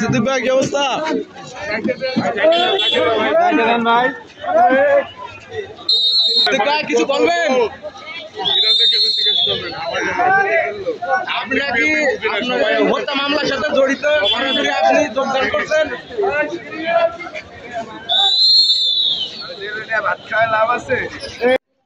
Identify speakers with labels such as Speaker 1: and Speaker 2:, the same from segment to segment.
Speaker 1: সিদ্দিক ভাই কি অবস্থা? ভাই কিছু বলবেন? আপনি কি হত্যা মামলার সাথে জড়িত? আপনি যোগদান করছেন?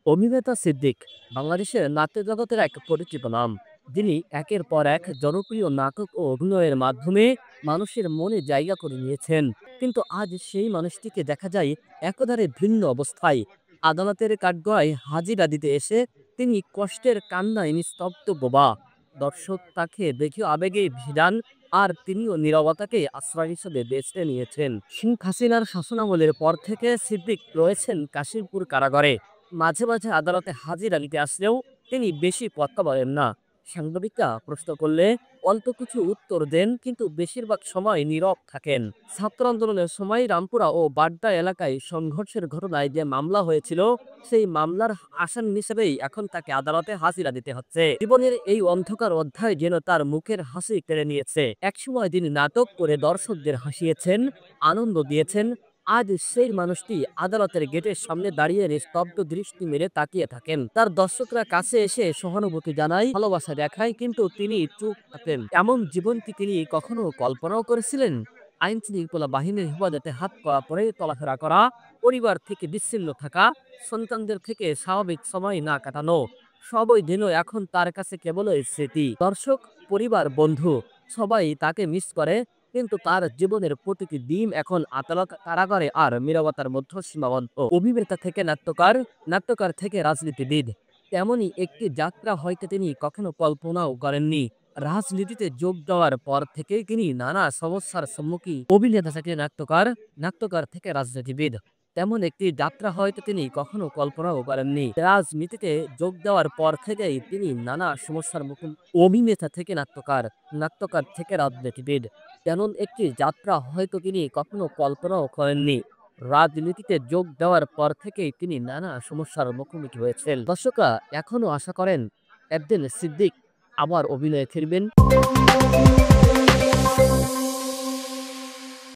Speaker 2: অভিনেতা সিদ্দিক বাংলাদেশের নাট্য জগতের এক পরিচিত নাম। যিনি একের পর এক জনপ্রিয় নাটক ও অভিনয়ের মাধ্যমে মানুষের মনে জায়গা করে নিয়েছেন। কিন্তু আজ সেই মানুষটিকে দেখা যায় একেবারে ভিন্ন অবস্থায়। আদালতের কাঠগড়ায় হাজিরা দিতে এসে তিনি কষ্টের কান্নায় নিস্তব্ধ বোবা। দর্শক তাকে দেখে আবেগে ভিড়ান, আর তিনিও নীরবতাকে আশ্রয় হিসেবে বেছে নিয়েছেন। শেখ হাসিনার শাসনামলের পর থেকে সিদ্দিক রয়েছেন কাশিমপুর কারাগারে। মাঝে মাঝে আদালতে হাজিরা দিতে আসলেও তিনি বেশি কথা বলেন না। সাংবাদিকরা প্রশ্ন করলে অল্প কিছু উত্তর দেন, কিন্তু বেশিরভাগ সময় নীরব থাকেন। ছাত্র আন্দোলনের সময় রামপুরা ও বাড্ডা এলাকায় সংঘর্ষের ঘটনায় যে মামলা হয়েছিল, সেই মামলার আসামি হিসেবেই এখন তাকে আদালতে হাজিরা দিতে হচ্ছে। জীবনের এই অন্ধকার অধ্যায় যেন তার মুখের হাসি কেড়ে নিয়েছে। একসময় তিনি নাটক করে দর্শকদের হাসিয়েছেন, আনন্দ দিয়েছেন। আজ সেই মানুষটি আদালতের গেটের সামনে দাঁড়িয়ে নিস্তব্ধ দৃষ্টি মেরে তাকিয়ে থাকেন। তার দর্শকরা কাছে এসে সহানুভূতি জানায়, ভালোবাসা দেখায়, কিন্তু তিনি চুপ থাকেন। এমন জীবন কি তিনি কখনো কল্পনাও করেছিলেন? আইন শৃঙ্খলা বাহিনীর হেফাজতে হাত করা পরে চলাফেরা করা, পরিবার থেকে বিচ্ছিন্ন থাকা, সন্তানদের থেকে স্বাভাবিক সময় না কাটানো, সবই যেন এখন তার কাছে কেবলই স্মৃতি। দর্শক, পরিবার, বন্ধু সবাই তাকে মিস করে, কিন্তু তার জীবনের প্রতিটি দিন এখন আদালত, কারাগারে আর নীরবতার মধ্যে সীমাবদ্ধ। অভিনেতা থেকে নাট্যকার, নাট্যকার থেকে রাজনীতিবিদ, তেমনই একটি যাত্রা হয়তো তিনি কখনো কল্পনাও করেননি। রাজনীতিতে যোগ দেওয়ার পর থেকেই তিনি নানা সমস্যার সম্মুখীন। অভিনেতা থেকে নাট্যকার, নাট্যকার থেকে রাজনীতিবিদ, তেমন একটি যাত্রা হয়তো তিনি কখনো কল্পনাও করেননি। রাজনীতিতে যোগ দেওয়ার পর থেকেই তিনি নানা সমস্যার মুখোমুখি। অভিনেতা থেকে নাট্যকার, নাট্যকার থেকে রাজনীতিবিদ, তেমন একটি যাত্রা হয়তো তিনি কখনো কল্পনাও করেননি। রাজনীতিতে যোগ দেওয়ার পর থেকেই তিনি নানা সমস্যার মুখোমুখি হয়েছেন। দর্শকরা এখনো আশা করেন একদিন সিদ্দিক আবার অভিনয়ে ফিরবেন।